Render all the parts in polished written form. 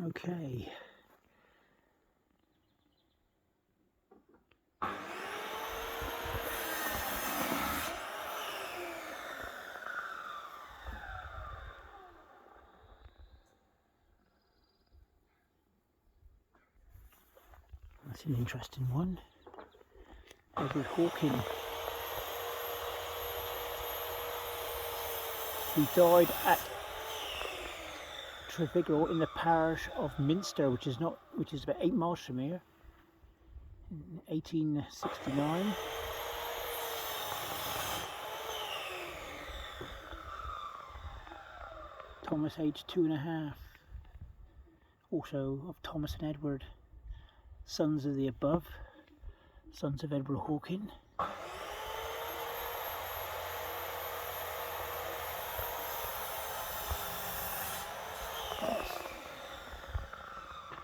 Okay. That's an interesting one. Edward Hawking. He died at Treviglio in the parish of Minster, which is about 8 miles from here, in 1869. Thomas, aged 2½. Also of Thomas and Edward, sons of the above, sons of Edward Hawking.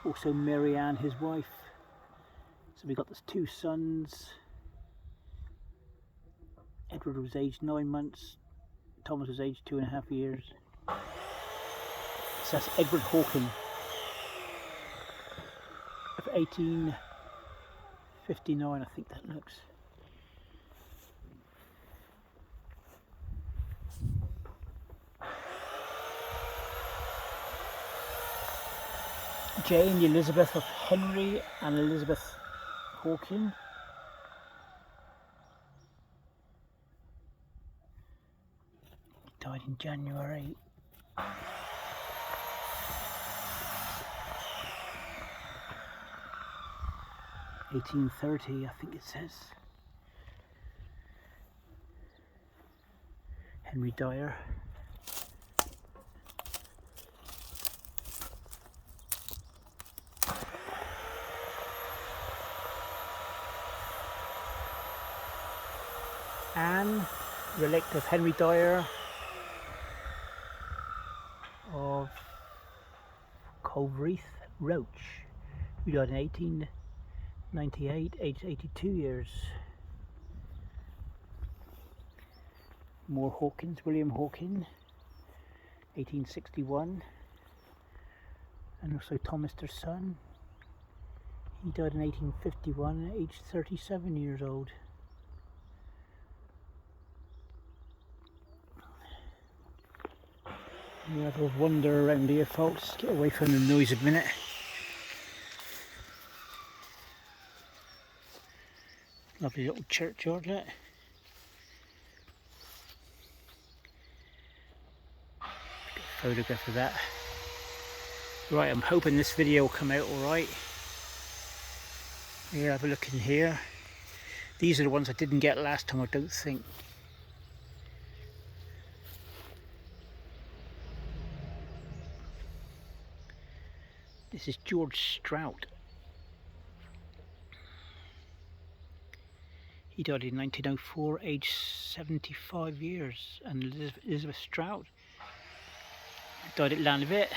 Also Mary Ann, his wife. So we got those 2 sons. Edward was aged 9 months. Thomas was aged 2½ years. So that's Edward Hawking of 1859, I think that looks. Jane Elizabeth of Henry and Elizabeth Hawking. Died in January. (1830), I think it says. Henry Dyer. Anne, relict of Henry Dyer of Colreath, Roach, who died in 1898, aged 82 years. More Hawkins, William Hawking, 1861, and also Thomas, their son. He died in 1851, aged 37 years old. We have a wander around here, folks. Get away from the noise a minute. Lovely little churchyard, look. Got a photograph of that. Right, I'm hoping this video will come out alright. Here, have a look in here. These are the ones I didn't get last time, I don't think. This is George Strout. He died in 1904, aged 75 years. And Elizabeth Strout died at Lanvit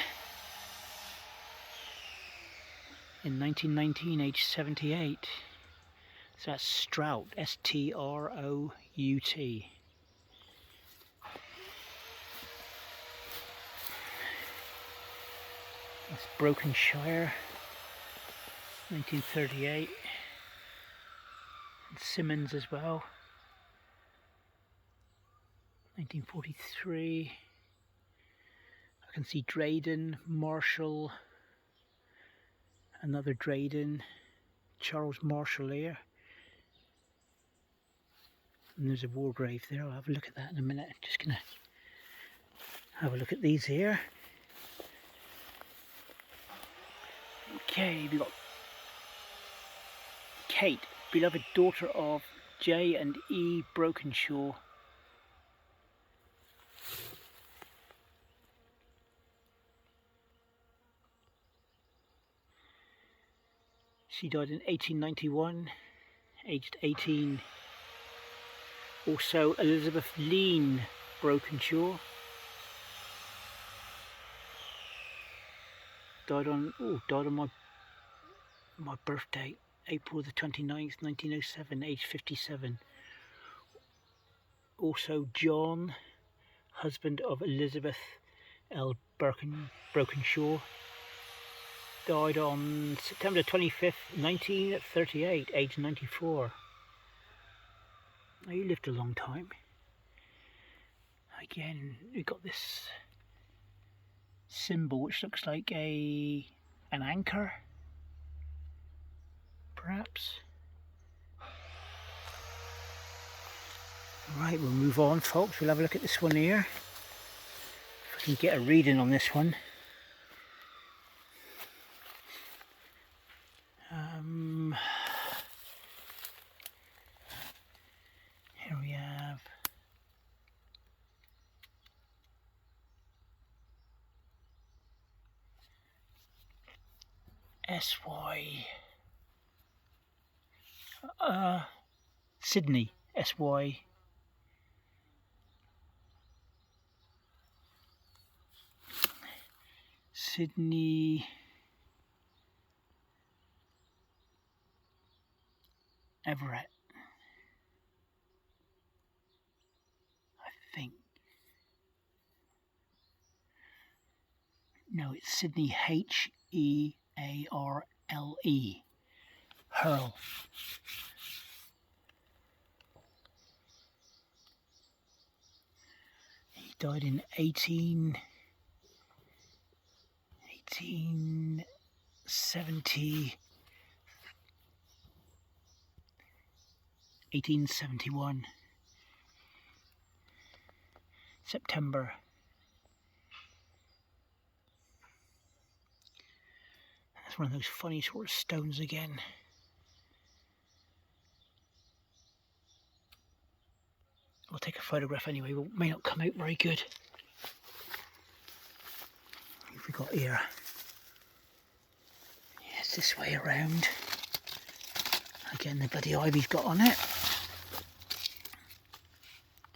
in 1919, aged 78. So that's Strout, S-T-R-O-U-T. That's Brokenshire, 1938. And Simmons as well, 1943. I can see Drayden, Marshall, another Drayden, Charles Marshall here. And there's a war grave there. I'll have a look at that in a minute. I'm just gonna have a look at these here. Okay, we've got Kate, beloved daughter of J and E Brokenshaw. She died in 1891, aged 18. Also Elizabeth Lean Brokenshaw. Died on my birthday, April the 29th, 1907, aged 57. Also John, husband of Elizabeth L. Brokenshaw. died on September 25th, 1938, age 94. He lived a long time. Again, we've got this symbol which looks like an anchor, perhaps. Right, we'll move on, folks. We'll have a look at this one here. If I can get a reading on this one. Here we have SY Sydney, SY Sydney Everett, I think. No, it's Sydney Hearle. Hurl. He died in 1871, September. That's one of those funny sort of stones again. I'll take a photograph anyway, but it may not come out very good. What have we got here? Yes, this way around. Again, the bloody ivy's got on it.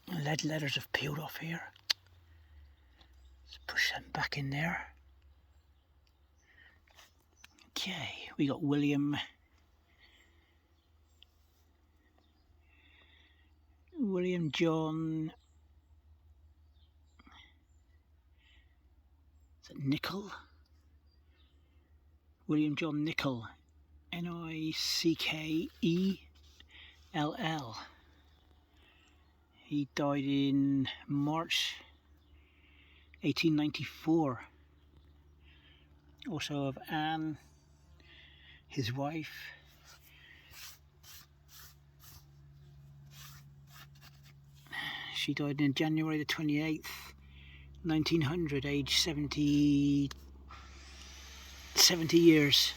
Lead letters have peeled off here. Let's push them back in there. Okay, we got William John, is it Nickel? William John Nickel, Nickell. He died in March 1894. Also of Anne, his wife. She died on January the 28th, 1900, age 70 years.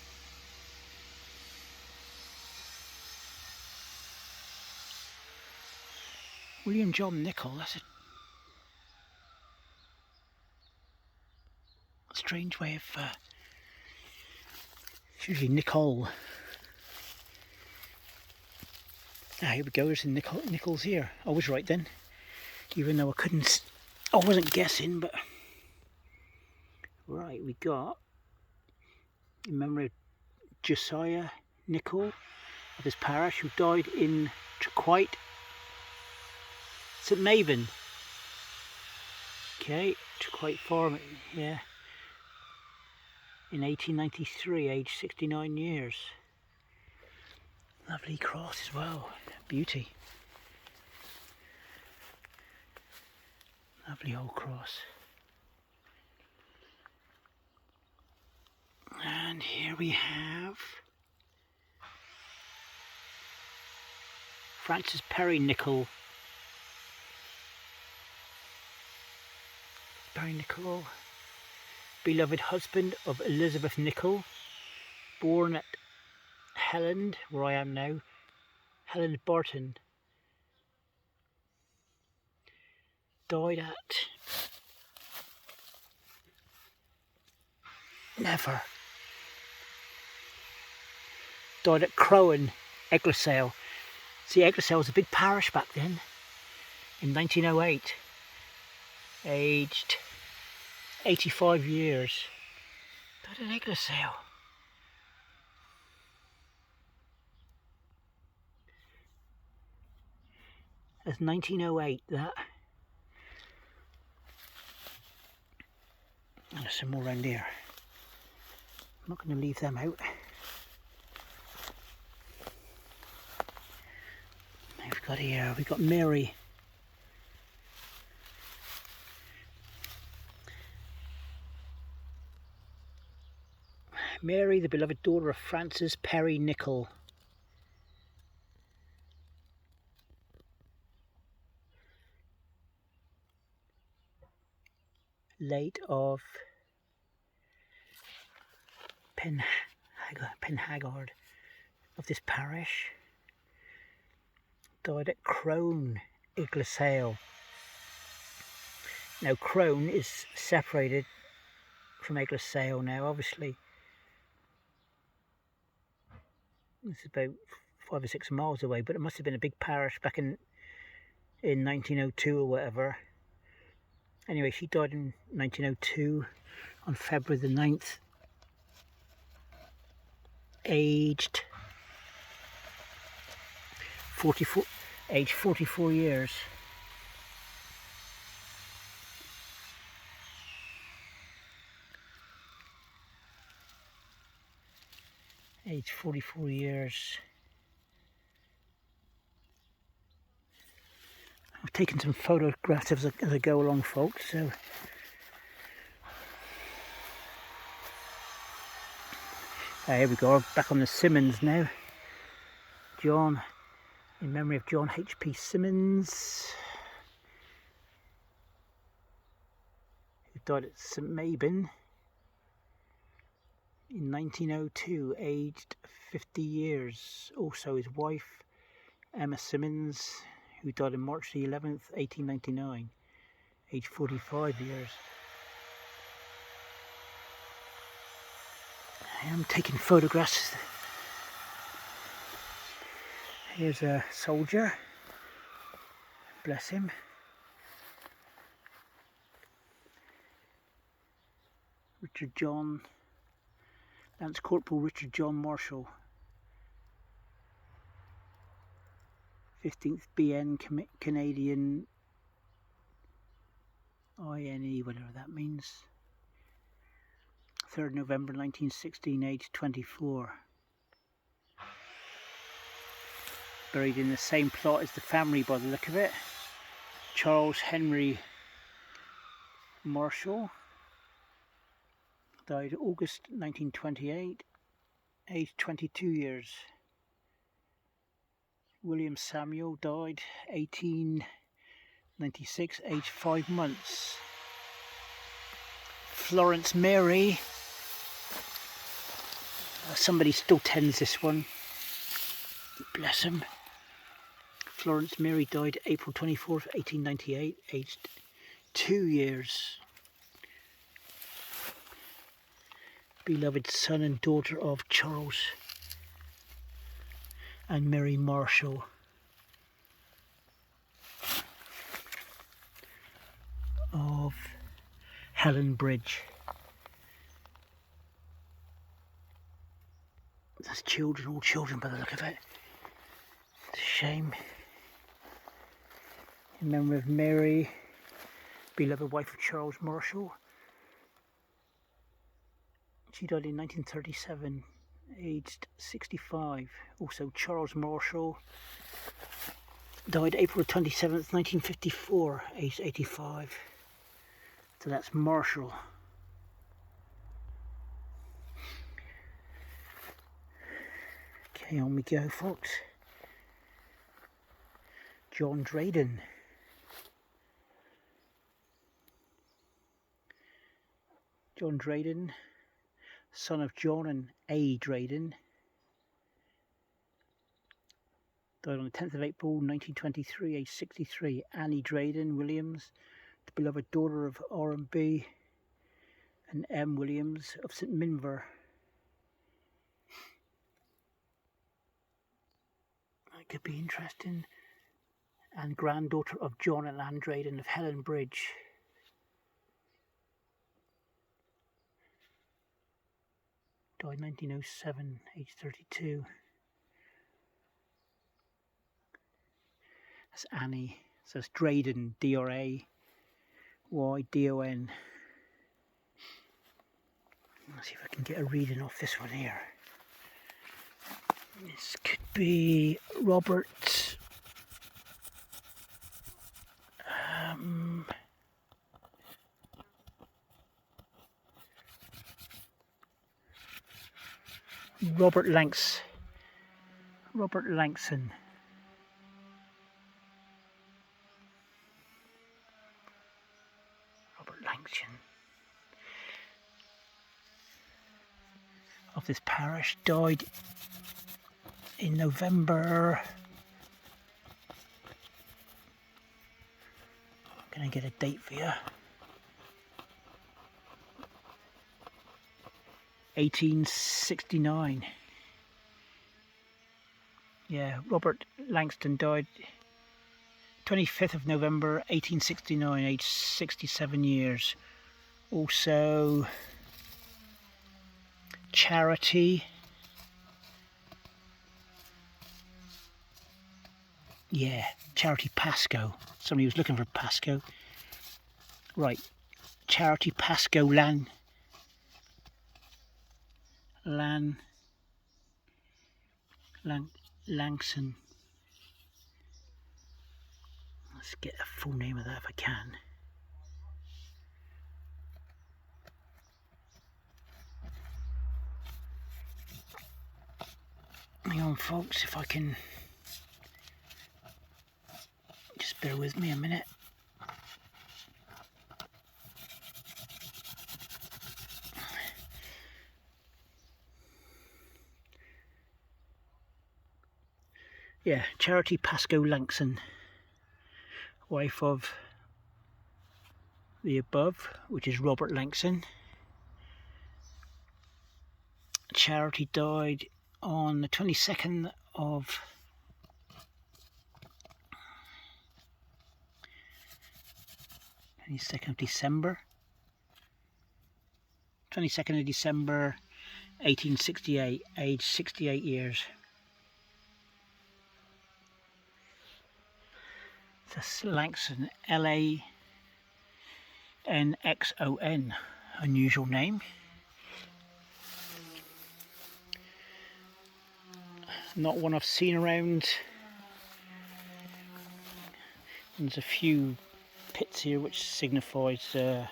William John Nickel, that's a strange way of... it's usually Nicole. Ah, here we go, there's Nichols here. I was right then. Even though I wasn't guessing, but... Right, we got... in memory of Josiah Nicol of his parish, who died in Churchyard, St Maven. Okay, Churchyard Farm, yeah. In 1893, aged 69 years. Lovely cross as well, beauty. Lovely old cross. And here we have Francis Perry Nicol. Beloved husband of Elizabeth Nicol, born at Helland, where I am now, Helland Barton. Died at Crowan, Ecclesale. See, Ecclesale was a big parish back then, in 1908. Aged 85 years. Died at Ecclesale. That's 1908, that. And there's some more around here. I'm not going to leave them out. We've got Mary. Mary, the beloved daughter of Francis Perry Nichol. Late of Penhaggard of this parish. Died at Crone, Iglisale. Now Crone is separated from Iglisale now, obviously. It's about 5 or 6 miles away, but it must have been a big parish back in 1902 or whatever. Anyway, she died in 1902 on February the 9th, aged 44 years. Aged 44 years. I've taken some photographs as I go along, folks, so here we go, back on the Simmons now. John, in memory of John H.P. Simmons, who died at St Mabon in 1902, aged 50 years. Also his wife, Emma Simmons, who died on March the 11th, 1899, aged 45 years. I am taking photographs. Here's a soldier, bless him. Lance Corporal Richard John Marshall, 15th BN Canadian INE, whatever that means. 3rd November 1916, age 24. Buried in the same plot as the family by the look of it. Charles Henry Marshall. Died August 1928, aged 22 years. William Samuel died 1896, aged 5 months. Florence Mary, somebody still tends this one, bless him. Florence Mary died April 24th, 1898, aged 2 years. Beloved son and daughter of Charles and Mary Marshall. Of Helland Bridge. That's children, all children by the look of it. It's a shame. In memory of Mary, beloved wife of Charles Marshall. She died in 1937, aged 65. Also Charles Marshall died April 27th, 1954, aged 85. So that's Marshall. Okay, on we go, folks. John Drayden. John Drayden, son of John and A. Drayden, died on the 10th of April 1923, aged 63. Annie Drayden Williams, the beloved daughter of R&B and M. Williams of St Minver. That could be interesting. And granddaughter of John and Anne Drayden of Helland Bridge. Died 1907, aged 32. That's Annie. So it's Drayden, D-R-A-Y-D-O-N. Let's see if I can get a reading off this one here. This could be Robert. Robert Langson. Robert Langson. Of this parish, died in November. Can I get a date for you? 1869. Yeah, Robert Langson died 25th of November 1869, aged 67 years. Also, Charity. Yeah, Charity Pascoe. Somebody was looking for Pascoe. Right, Charity Pascoe Langson. Let's get a full name of that if I can. Hang on, folks, if I can just bear with me a minute. Yeah, Charity Pascoe Langson, wife of the above, which is Robert Langson. Charity died on the 22nd of December. 22nd of December 1868, aged 68 years. That's Langson, L-A-N-X-O-N, unusual name. Not one I've seen around. There's a few pits here which signifies the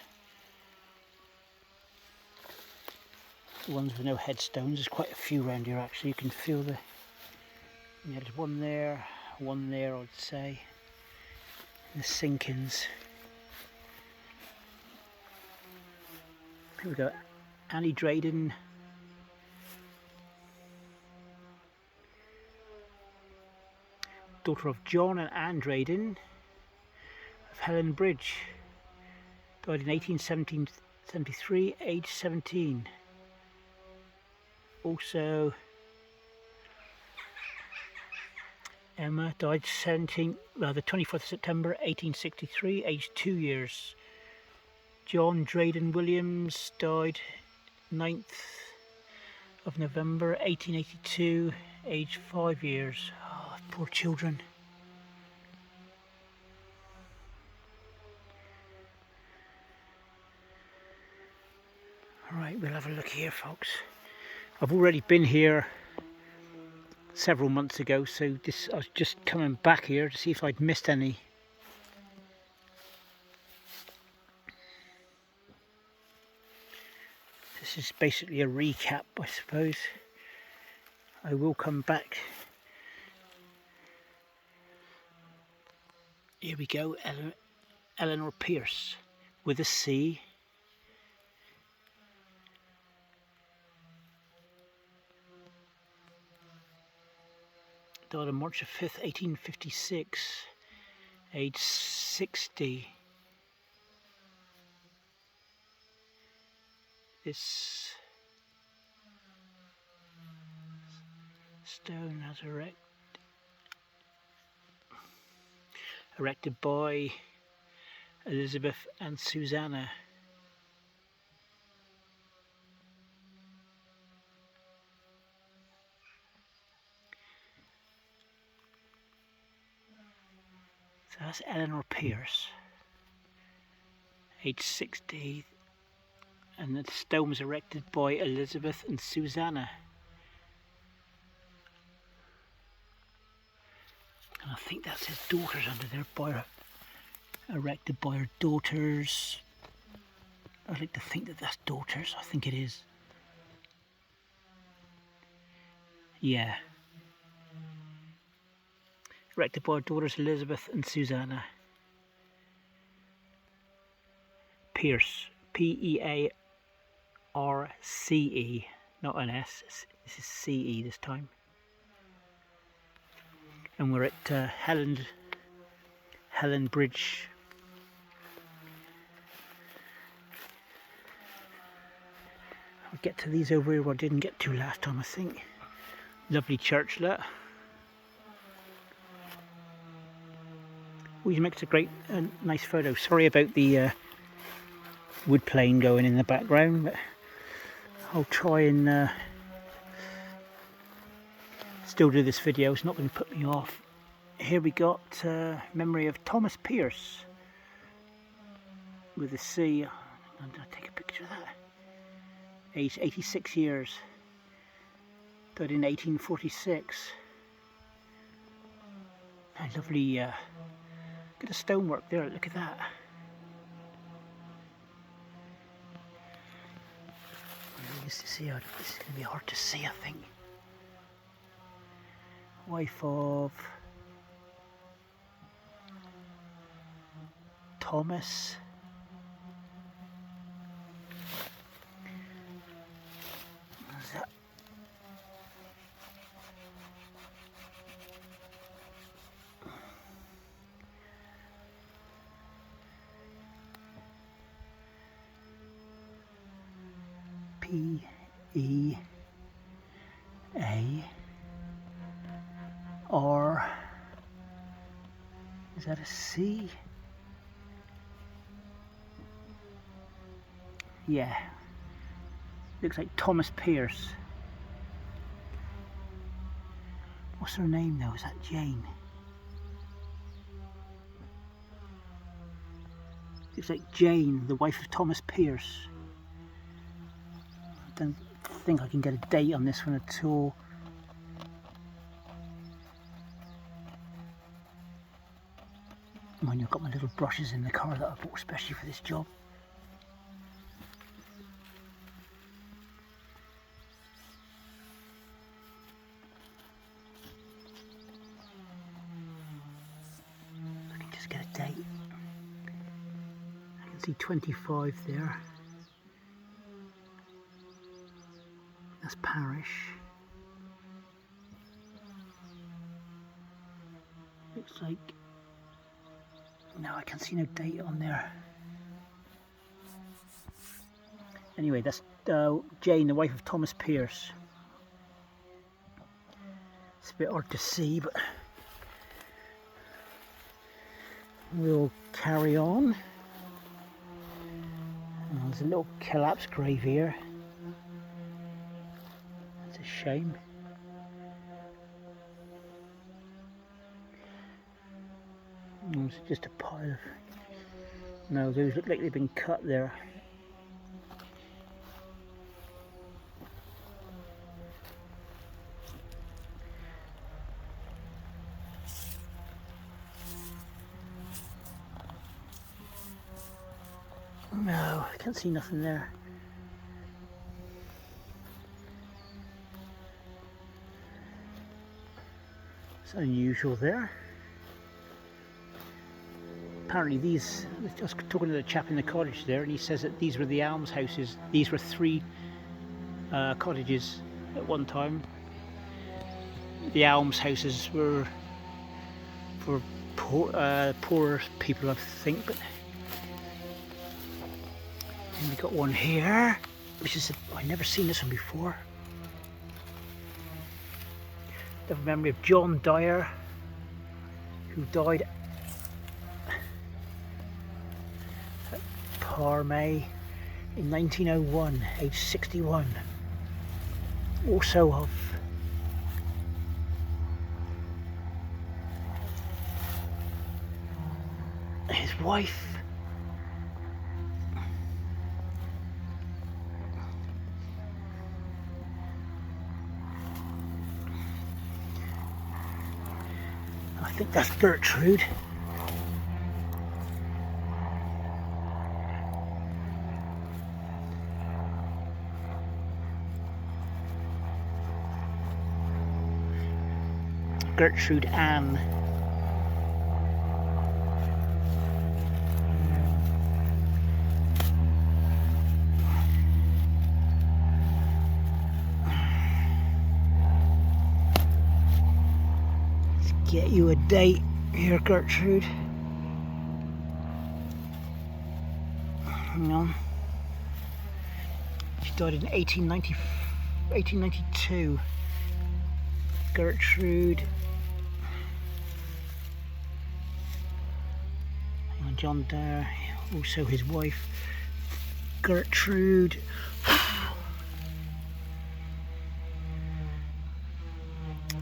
ones with no headstones. There's quite a few around here actually. You can feel the, yeah, there's one there I'd say. The sinkings. Here we go, Annie Drayden. Daughter of John and Anne Drayden of Helland Bridge. Died in 1873, age 17. Also, Emma died the 24th of September 1863, aged 2 years. John Drayden Williams died 9th of November 1882, aged 5 years. Oh, poor children. Alright, we'll have a look here, folks. I've already been here several months ago, so I was just coming back here to see if I'd missed any. This is basically a recap, I suppose. I will come back. Here we go, Eleanor Pierce with a C. Died on March 5th, 1856, age 60. This stone has erected by Elizabeth and Susanna. So that's Eleanor Pierce, age 60. And the stone was erected by Elizabeth and Susanna. And I think that's his daughters under there, erected by her daughters. I'd like to think that that's daughters, I think it is. Yeah. Erected by her daughters Elizabeth and Susanna Pierce, P-E-A-R-C-E, not an S, this is C-E this time. And we're at Helland Bridge. I'll get to these over here where I didn't get to last time, I think. Lovely churchlet. Always makes a great, nice photo. Sorry about the wood plane going in the background, but I'll try and still do this video. It's not going to put me off. Here we got memory of Thomas Pierce with a C. I'm going to take a picture of that. Aged 86 years. Died in 1846. A lovely bit of stonework there. Look at that. This is going to be hard to see, I think. Wife of Thomas. What is that? P-E-A-R. Is that a C? Yeah. Looks like Thomas Pierce. What's her name though? Is that Jane? Looks like Jane, the wife of Thomas Pierce. I don't think I can get a date on this one at all. Mind you, I've got my little brushes in the car that I bought especially for this job. I can just get a date. I can see 25 there. That's parish. Looks like, no, I can see no date on there. Anyway, that's Jane, the wife of Thomas Pierce. It's a bit hard to see, but we'll carry on. And there's a little collapsed grave here. It's a shame. It's just a pile of... No, those look like they've been cut there. No, I can't see nothing there. It's unusual there. Apparently these, I was talking to the chap in the cottage there, and he says that these were the almshouses. These were 3 cottages at one time. The almshouses were for poorer people, I think. But then we got one here, which is I've never seen this one before. The memory of John Dyer, who died at Parmay in 1901, aged 61. Also of his wife, think that's Gertrude. Gertrude Ann. Let's get you a date here, Gertrude. Hang on. She died in 1892. Gertrude. Hang on, John Dare, also his wife, Gertrude.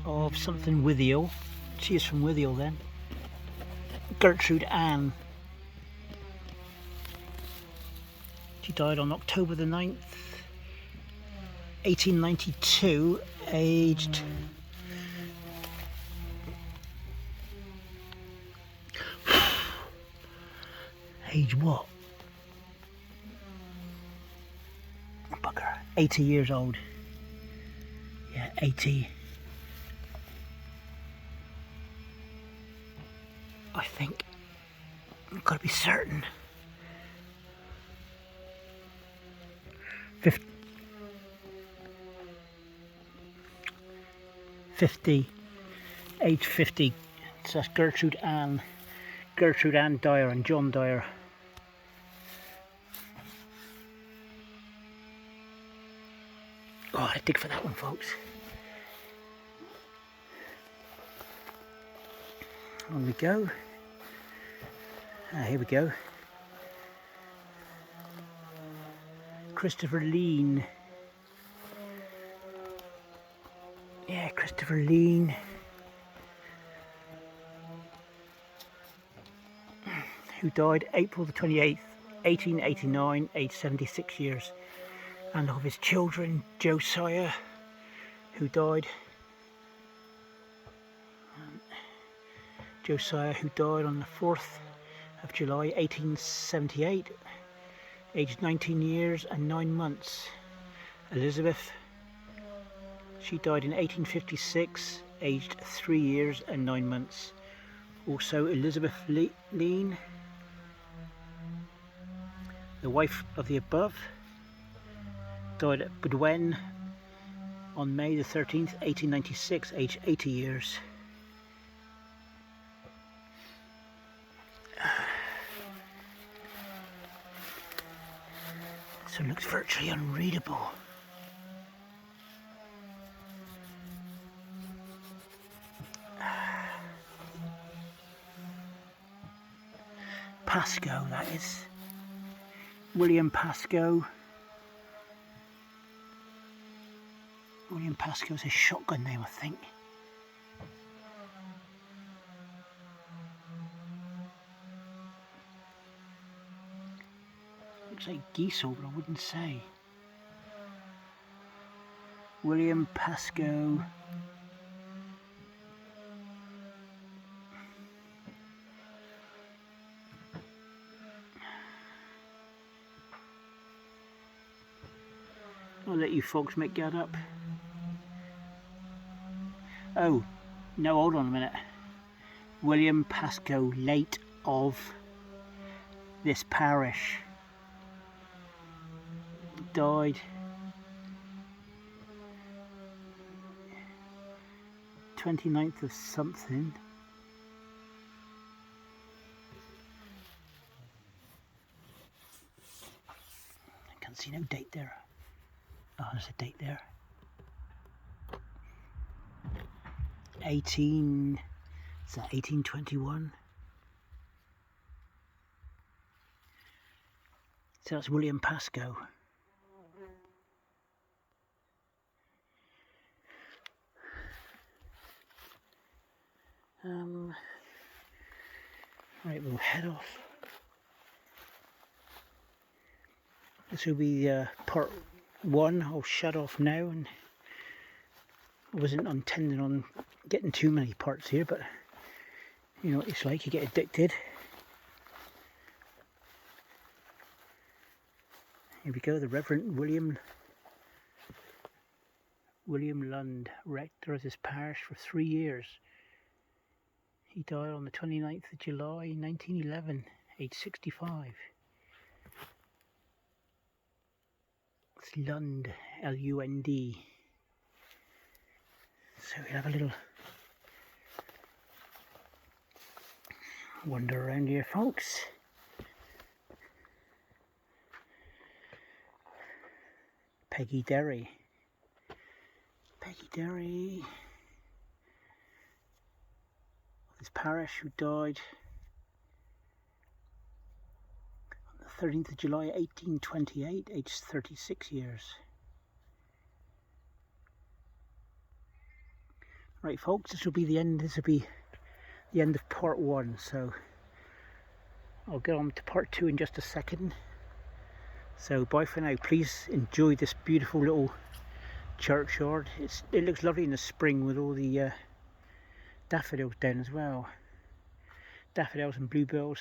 Of something Withiel. She is from Withiel then. Gertrude Ann. She died on October the 9th, 1892, aged age what? Bugger. 80 years old. Yeah, 80. I think. I've got to be certain. 50. Age 50. So that's Gertrude Ann Dyer and John Dyer. Oh, I dig for that one, folks. On we go. Here we go. Christopher Lean. Yeah, Christopher Lean. Who died April the 28th, 1889, aged 76 years. And of his children, Josiah, who died on the 4th of July 1878, aged 19 years and 9 months. Elizabeth, she died in 1856, aged 3 years and 9 months. Also Elizabeth Lean, the wife of the above, died at Budwen on May the 13th, 1896, aged 80 years. So it looks virtually unreadable. Pascoe, that is. William Pascoe. William Pascoe is a shotgun name, I think. Looks like Giesel, but I wouldn't say. William Pascoe. I'll let you folks make that up. Oh, no, hold on a minute. William Pascoe, late of this parish, died 29th of something. I can't see no date there. Oh, there's a date there. 1821? So that's William Pascoe. Right, we'll head off. This will be part 1. I'll shut off now, and I wasn't intending on getting too many parts here, but You know what it's like, you get addicted. Here we go, the Reverend William Lund, rector of this parish for 3 years. He died on the 29th of July 1911, age 65. It's Lund, L-U-N-D. So we'll have a little wander around here, folks. Peggy Derry. This parish, who died on the 13th of July 1828, aged 36 years. Right, folks, this will be the end. This will be the end of part 1. So I'll get on to part 2 in just a second. So bye for now. Please enjoy this beautiful little churchyard. It looks lovely in the spring with all the daffodils down as well. Daffodils and bluebells.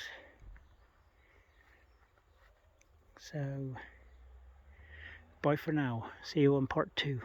So bye for now. See you on part 2.